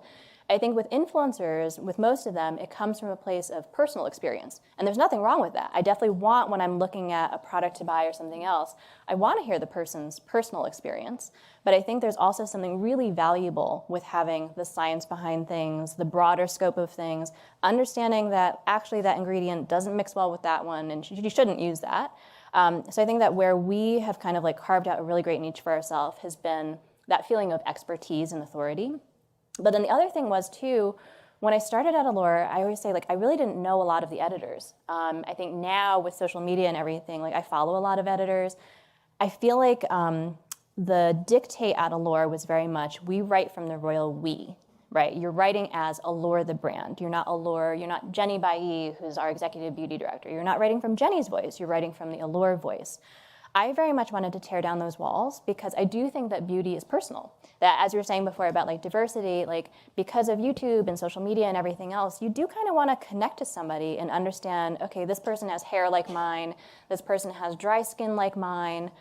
Speaker 2: I think with influencers, with most of them, it comes from a place of personal experience. And there's nothing wrong with that. I definitely want, when I'm looking at a product to buy or something else, I want to hear the person's personal experience. But I think there's also something really valuable with having the science behind things, the broader scope of things, understanding that actually that ingredient doesn't mix well with that one, and you shouldn't use that. So I think that where we have kind of like carved out a really great niche for ourselves has been that feeling of expertise and authority. But then the other thing was, too, when I started at Allure, I always say, I really didn't know a lot of the editors. I think now with social media and everything, I follow a lot of editors. I feel like the dictate at Allure was very much, we write from the royal we, right? You're writing as Allure the brand. You're not Allure, you're not Jenny Bailly, who's our executive beauty director. You're not writing from Jenny's voice, you're writing from the Allure voice. I very much wanted to tear down those walls because I do think that beauty is personal. That, as you were saying before about diversity, because of YouTube and social media and everything else, you do kind of want to connect to somebody and understand, okay, this person has hair like mine, this person has dry skin like mine.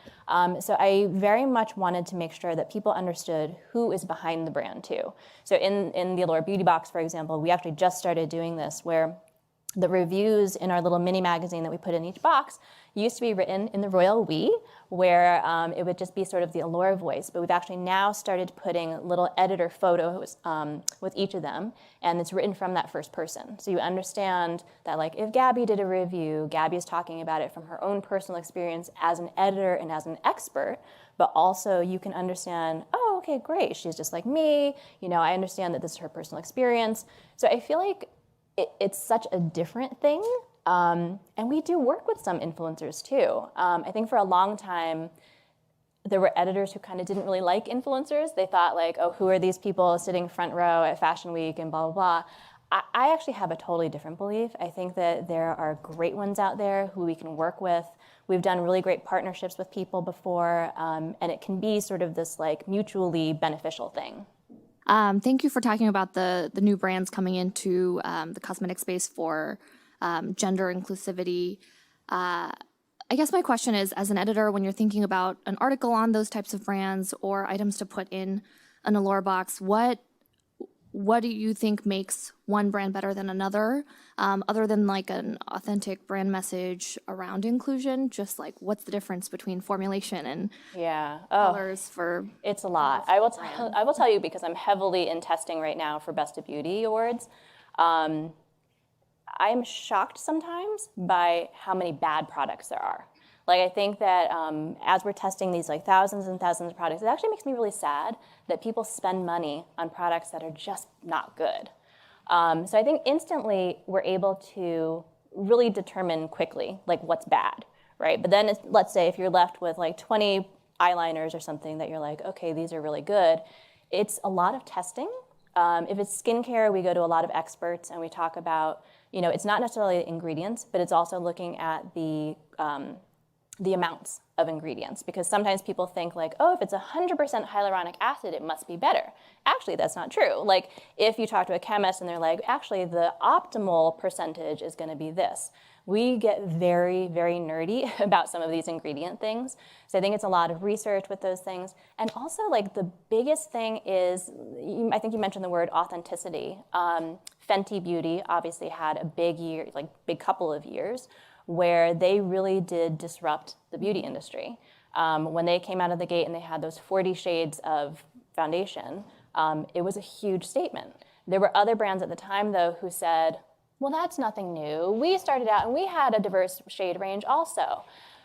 Speaker 2: So I very much wanted to make sure that people understood who is behind the brand too. So in the Allure Beauty Box, for example, we actually just started doing this where the reviews in our little mini magazine that we put in each box used to be written in the royal we, where it would just be sort of the Allure voice. But we've actually now started putting little editor photos with each of them, and it's written from that first person. So you understand that if Gabby did a review, Gabby is talking about it from her own personal experience as an editor and as an expert, but also you can understand, oh, okay, great, she's just like me. I understand that this is her personal experience. So I feel like it's such a different thing. And we do work with some influencers too. I think for a long time, there were editors who kind of didn't really like influencers. They thought oh, who are these people sitting front row at Fashion Week and blah, blah, blah. I actually have a totally different belief. I think that there are great ones out there who we can work with. We've done really great partnerships with people before, and it can be sort of this mutually beneficial thing.
Speaker 7: Thank you for talking about the new brands coming into the cosmetic space for gender inclusivity. I guess my question is, as an editor, when you're thinking about an article on those types of brands or items to put in an Allure box, what do you think makes one brand better than another, other than like an authentic brand message around inclusion? Just like what's the difference between formulation and
Speaker 2: Yeah.
Speaker 7: colors for?
Speaker 2: It's a lot. I will tell you, because I'm heavily in testing right now for Best of Beauty awards. I am shocked sometimes by how many bad products there are. Like, I think that as we're testing these like thousands and thousands of products, it actually makes me really sad that people spend money on products that are just not good. So I think instantly we're able to really determine quickly like what's bad, right? But then let's say if you're left with like 20 eyeliners or something that you're like, okay, these are really good, it's a lot of testing. If it's skincare, we go to a lot of experts and we talk about, it's not necessarily the ingredients, but it's also looking at the amounts of ingredients, because sometimes people think like, oh, if it's 100% hyaluronic acid, it must be better. Actually, that's not true. Like, if you talk to a chemist and they're like, actually, the optimal percentage is going to be this. We get very, very nerdy about some of these ingredient things. So I think it's a lot of research with those things. And also, like, the biggest thing is, I think you mentioned the word authenticity. Fenty Beauty obviously had a big couple of years where they really did disrupt the beauty industry. When they came out of the gate and they had those 40 shades of foundation, it was a huge statement. There were other brands at the time, though, who said, well, that's nothing new. We started out and we had a diverse shade range also.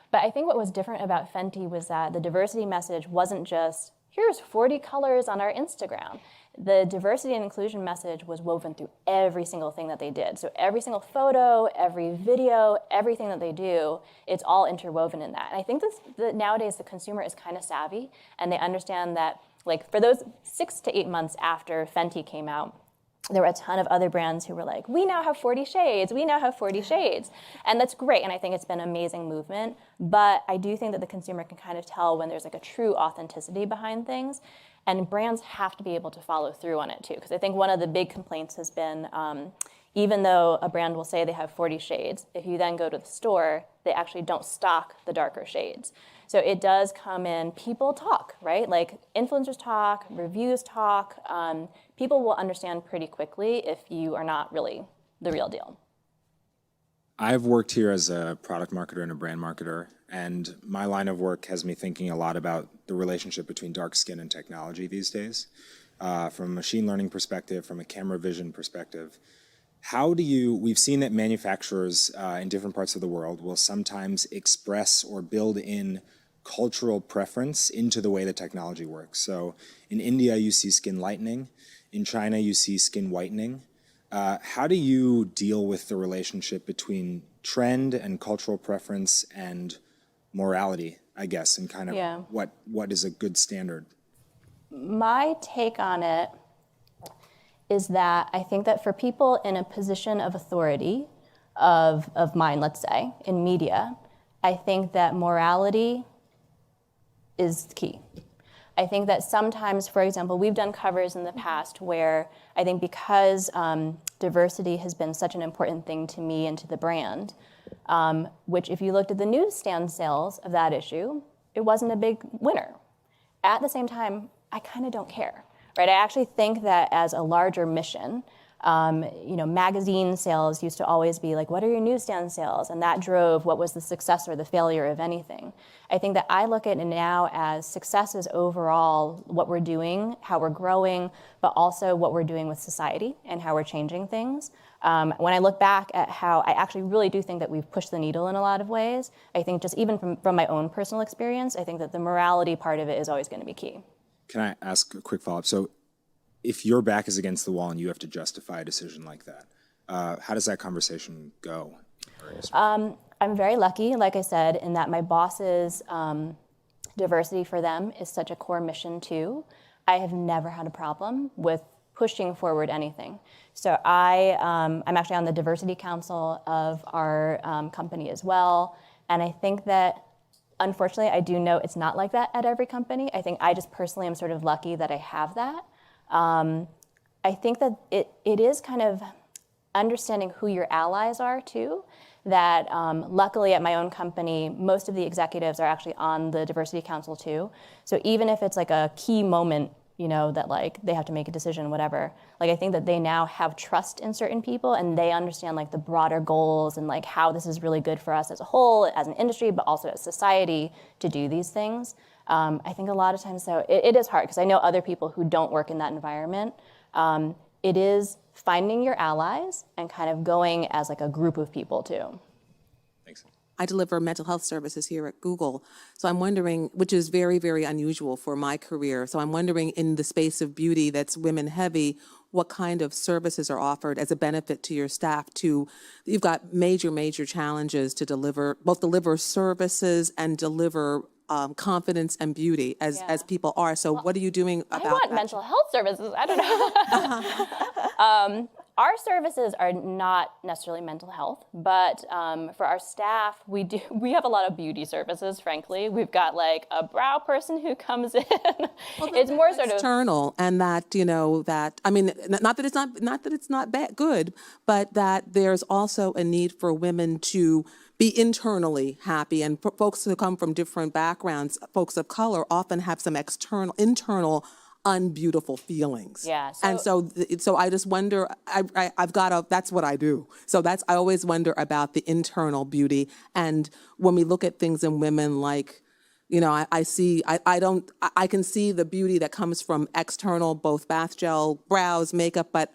Speaker 2: But I think what was different about Fenty was that the diversity message wasn't just, here's 40 colors on our Instagram. The diversity and inclusion message was woven through every single thing that they did. So every single photo, every video, everything that they do, it's all interwoven in that. And I think that nowadays the consumer is kind of savvy, and they understand that, like, for those 6 to 8 months after Fenty came out, there were a ton of other brands who were like, we now have 40 shades, we now have 40 shades. And that's great, and I think it's been an amazing movement. But I do think that the consumer can kind of tell when there's like a true authenticity behind things. And brands have to be able to follow through on it too. Because I think one of the big complaints has been, even though a brand will say they have 40 shades, if you then go to the store, they actually don't stock the darker shades. So it does come in, people talk, right? Like, influencers talk, reviews talk. People will understand pretty quickly if you are not really the real deal.
Speaker 8: I've worked here as a product marketer and a brand marketer, and my line of work has me thinking a lot about the relationship between dark skin and technology these days. From a machine learning perspective, from a camera vision perspective, we've seen that manufacturers in different parts of the world will sometimes express or build in cultural preference into the way the technology works. So in India, you see skin lightening. In China, you see skin whitening. How do you deal with the relationship between trend and cultural preference and morality, I guess, and kind of what is a good standard?
Speaker 2: My take on it is that I think that for people in a position of authority, of mine, let's say, in media, I think that morality is key. I think that sometimes, for example, we've done covers in the past where I think because diversity has been such an important thing to me and to the brand, which if you looked at the newsstand sales of that issue, it wasn't a big winner. At the same time, I kind of don't care, right? I actually think that as a larger mission, magazine sales used to always be like, what are your newsstand sales? And that drove what was the success or the failure of anything. I think that I look at it now as success is overall what we're doing, how we're growing, but also what we're doing with society and how we're changing things. When I look back at how I actually really do think that we've pushed the needle in a lot of ways, I think just even from my own personal experience, I think that the morality part of it is always going to be key.
Speaker 8: Can I ask a quick follow-up? So if your back is against the wall and you have to justify a decision like that, how does that conversation go?
Speaker 2: I'm very lucky, like I said, in that my boss's diversity for them is such a core mission too. I have never had a problem with pushing forward anything. So I'm actually on the diversity council of our company as well. And I think that, unfortunately, I do know it's not like that at every company. I think I just personally am sort of lucky that I have that. I think that it is kind of understanding who your allies are too, that luckily at my own company, most of the executives are actually on the diversity council too. So even if it's like a key moment, that like they have to make a decision, whatever. Like I think that they now have trust in certain people and they understand like the broader goals and like how this is really good for us as a whole, as an industry, but also as society to do these things. I think a lot of times though, it is hard because I know other people who don't work in that environment. It is finding your allies and kind of going as like a group of people too.
Speaker 8: Thanks.
Speaker 9: I deliver mental health services here at Google. So I'm wondering, which is very, very unusual for my career. So I'm wondering in the space of beauty that's women heavy, what kind of services are offered as a benefit to your staff you've got major challenges to both deliver services and deliver confidence and beauty as people are. So what are you doing about that?
Speaker 2: I want mental health services. I don't know. Our services are not necessarily mental health, but for our staff, we have a lot of beauty services, frankly. We've got like a brow person who comes in.
Speaker 9: Well,
Speaker 2: it's more sort of
Speaker 9: external, and that I mean, not that it's not bad, good, but that there's also a need for women to be internally happy, and folks who come from different backgrounds, folks of color, often have some internal unbeautiful feelings.
Speaker 2: Yeah.
Speaker 9: And so I just wonder, that's what I do. So I always wonder about the internal beauty. And when we look at things in women, like, I can see the beauty that comes from external, both bath gel, brows, makeup, but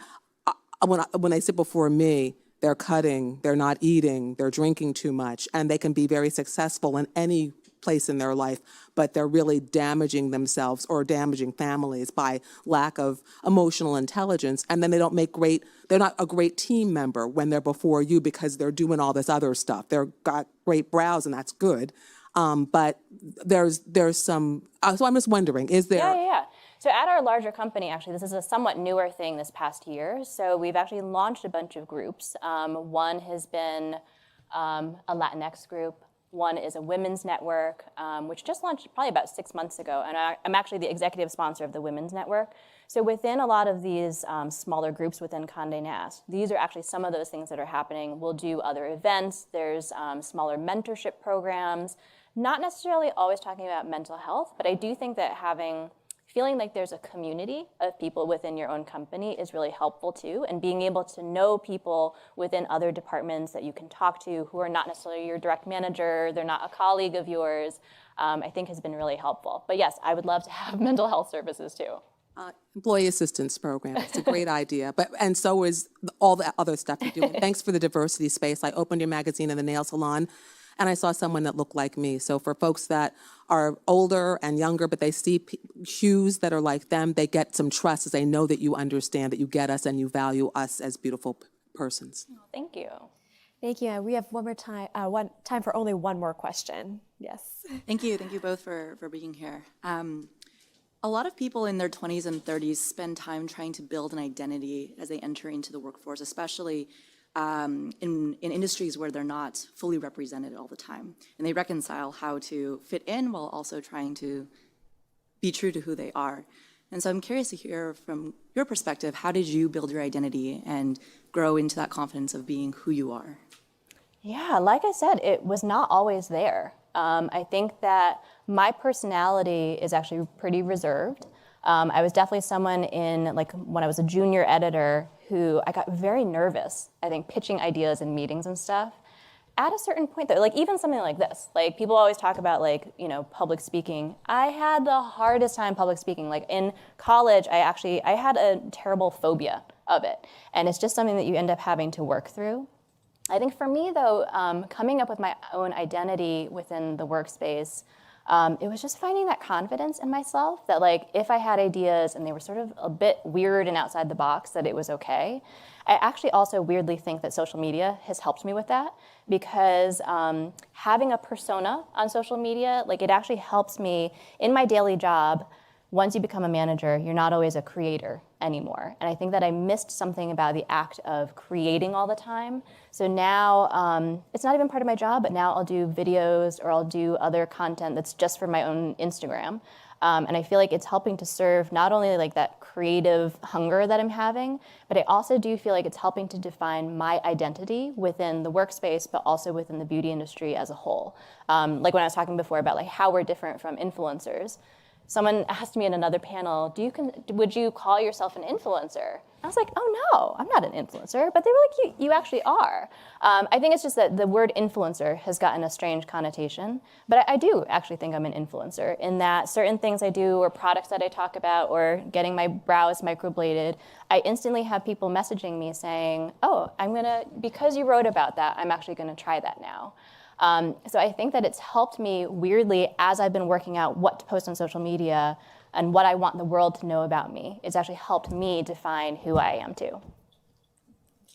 Speaker 9: when they sit before me, they're cutting, they're not eating, they're drinking too much, and they can be very successful in any place in their life, but they're really damaging themselves or damaging families by lack of emotional intelligence. And then they're not a great team member when they're before you because they're doing all this other stuff. They've got great brows and that's good. But there's some, so I'm just wondering, is there?
Speaker 2: Yeah. So at our larger company, actually, this is a somewhat newer thing this past year. So we've actually launched a bunch of groups. One has been a Latinx group. One is a women's network, which just launched probably about 6 months ago. And I'm actually the executive sponsor of the women's network. So within a lot of these smaller groups within Condé Nast, these are actually some of those things that are happening. We'll do other events. There's smaller mentorship programs, not necessarily always talking about mental health, but I do think that feeling like there's a community of people within your own company is really helpful too, and being able to know people within other departments that you can talk to who are not necessarily your direct manager, they're not a colleague of yours, I think has been really helpful. But yes, I would love to have mental health services too.
Speaker 9: Employee assistance program. It's a great idea. And so is all the other stuff you're doing. Thanks for the diversity space. I opened your magazine in the nail salon, and I saw someone that looked like me. So for folks that are older and younger, but they see hues that are like them, they get some trust as they know that you understand, that you get us and you value us as beautiful persons.
Speaker 2: Oh, thank you.
Speaker 1: Thank you. We have one more time, time for only one more question. Yes.
Speaker 10: Thank you both for being here. A lot of people in their 20s and 30s spend time trying to build an identity as they enter into the workforce, especially in industries where they're not fully represented all the time. And they reconcile how to fit in while also trying to be true to who they are. And so I'm curious to hear from your perspective, how did you build your identity and grow into that confidence of being who you are?
Speaker 2: Yeah, like I said, it was not always there. I think that my personality is actually pretty reserved. I was definitely someone when I was a junior editor who I got very nervous, I think, pitching ideas in meetings and stuff. At a certain point though, even something like this, people always talk about public speaking. I had the hardest time public speaking. In college, I had a terrible phobia of it. And it's just something that you end up having to work through. I think for me though, coming up with my own identity within the workspace, it was just finding that confidence in myself that if I had ideas and they were sort of a bit weird and outside the box, that it was okay. I actually also weirdly think that social media has helped me with that because having a persona on social media, it actually helps me in my daily job. Once you become a manager, you're not always a creator anymore. And I think that I missed something about the act of creating all the time. So now it's not even part of my job, but now I'll do videos or I'll do other content that's just for my own Instagram. And I feel like it's helping to serve not only that creative hunger that I'm having, but I also do feel like it's helping to define my identity within the workspace, but also within the beauty industry as a whole. When I was talking before about how we're different from influencers, someone asked me in another panel, would you call yourself an influencer? I was like, oh no, I'm not an influencer. But they were like, you actually are. I think it's just that the word influencer has gotten a strange connotation. But I do actually think I'm an influencer in that certain things I do or products that I talk about or getting my brows microbladed, I instantly have people messaging me saying, oh, because you wrote about that, I'm actually gonna try that now. So I think that it's helped me weirdly as I've been working out what to post on social media and what I want the world to know about me. It's actually helped me define who I am too.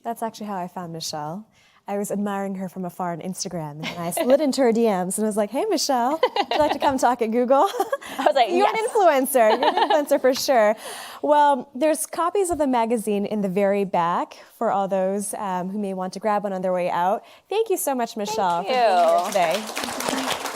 Speaker 1: That's actually how I found Michelle. I was admiring her from afar on Instagram, and I slid into her DMs and was like, hey, Michelle, would you like to come talk at Google?
Speaker 2: I was like,
Speaker 1: You're
Speaker 2: yes.
Speaker 1: an influencer. You're an influencer for sure. Well, there's copies of the magazine in the very back for all those who may want to grab one on their way out. Thank you so much, Michelle, for being here today.